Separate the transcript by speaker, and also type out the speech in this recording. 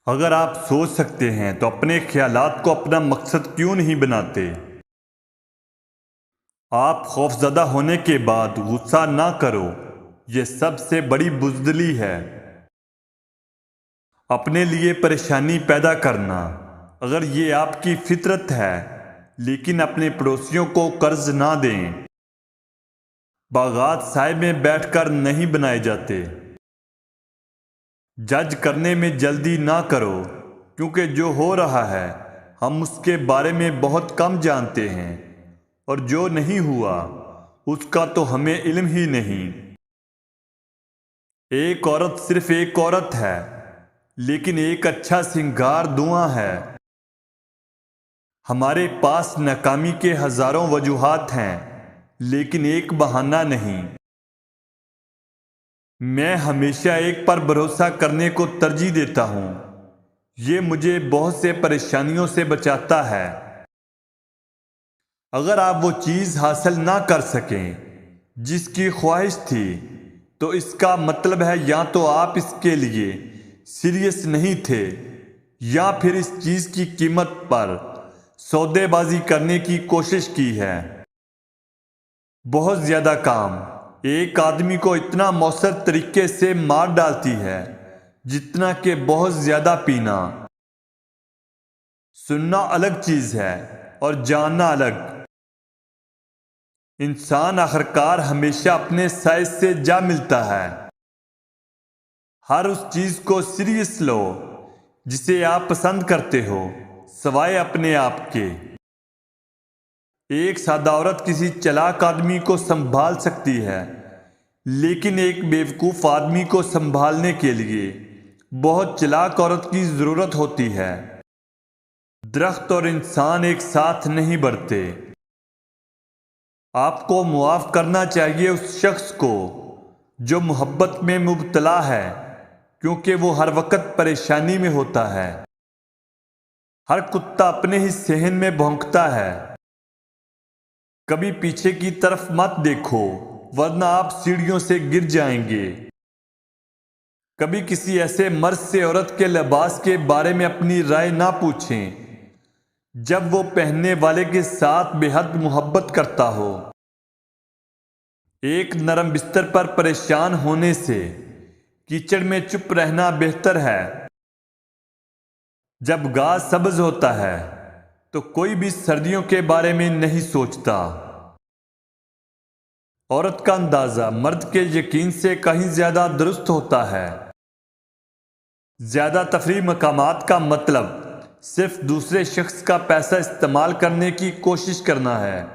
Speaker 1: اگر آپ سوچ سکتے ہیں تو اپنے خیالات کو اپنا مقصد کیوں نہیں بناتے؟ آپ خوفزدہ ہونے کے بعد غصہ نہ کرو، یہ سب سے بڑی بزدلی ہے۔ اپنے لیے پریشانی پیدا کرنا، اگر یہ آپ کی فطرت ہے، لیکن اپنے پڑوسیوں کو قرض نہ دیں۔ باغات سائے میں بیٹھ کر نہیں بنائے جاتے۔ جج کرنے میں جلدی نہ کرو، کیونکہ جو ہو رہا ہے ہم اس کے بارے میں بہت کم جانتے ہیں، اور جو نہیں ہوا اس کا تو ہمیں علم ہی نہیں۔ ایک عورت صرف ایک عورت ہے، لیکن ایک اچھا سنگار دھواں ہے۔ ہمارے پاس ناکامی کے ہزاروں وجوہات ہیں، لیکن ایک بہانہ نہیں۔ میں ہمیشہ ایک پر بھروسہ کرنے کو ترجیح دیتا ہوں، یہ مجھے بہت سے پریشانیوں سے بچاتا ہے۔ اگر آپ وہ چیز حاصل نہ کر سکیں جس کی خواہش تھی، تو اس کا مطلب ہے یا تو آپ اس کے لیے سیریس نہیں تھے، یا پھر اس چیز کی قیمت پر سودے بازی کرنے کی کوشش کی ہے۔ بہت زیادہ کام ایک آدمی کو اتنا مؤثر طریقے سے مار ڈالتی ہے جتنا کہ بہت زیادہ پینا۔ سننا الگ چیز ہے اور جاننا الگ۔ انسان آخرکار ہمیشہ اپنے سائز سے جا ملتا ہے۔ ہر اس چیز کو سیریس لو جسے آپ پسند کرتے ہو، سوائے اپنے آپ کے۔ ایک سادہ عورت کسی چلاک آدمی کو سنبھال سکتی ہے، لیکن ایک بیوقوف آدمی کو سنبھالنے کے لیے بہت چلاک عورت کی ضرورت ہوتی ہے۔ درخت اور انسان ایک ساتھ نہیں بڑھتے۔ آپ کو معاف کرنا چاہیے اس شخص کو جو محبت میں مبتلا ہے، کیونکہ وہ ہر وقت پریشانی میں ہوتا ہے۔ ہر کتا اپنے ہی صحن میں بھونکتا ہے۔ کبھی پیچھے کی طرف مت دیکھو، ورنہ آپ سیڑھیوں سے گر جائیں گے۔ کبھی کسی ایسے مرد سے عورت کے لباس کے بارے میں اپنی رائے نہ پوچھیں جب وہ پہننے والے کے ساتھ بے حد محبت کرتا ہو۔ ایک نرم بستر پر پریشان ہونے سے کیچڑ میں چپ رہنا بہتر ہے۔ جب گھاس سبز ہوتا ہے تو کوئی بھی سردیوں کے بارے میں نہیں سوچتا۔ عورت کا اندازہ مرد کے یقین سے کہیں زیادہ درست ہوتا ہے۔ زیادہ تفریحی مقامات کا مطلب صرف دوسرے شخص کا پیسہ استعمال کرنے کی کوشش کرنا ہے۔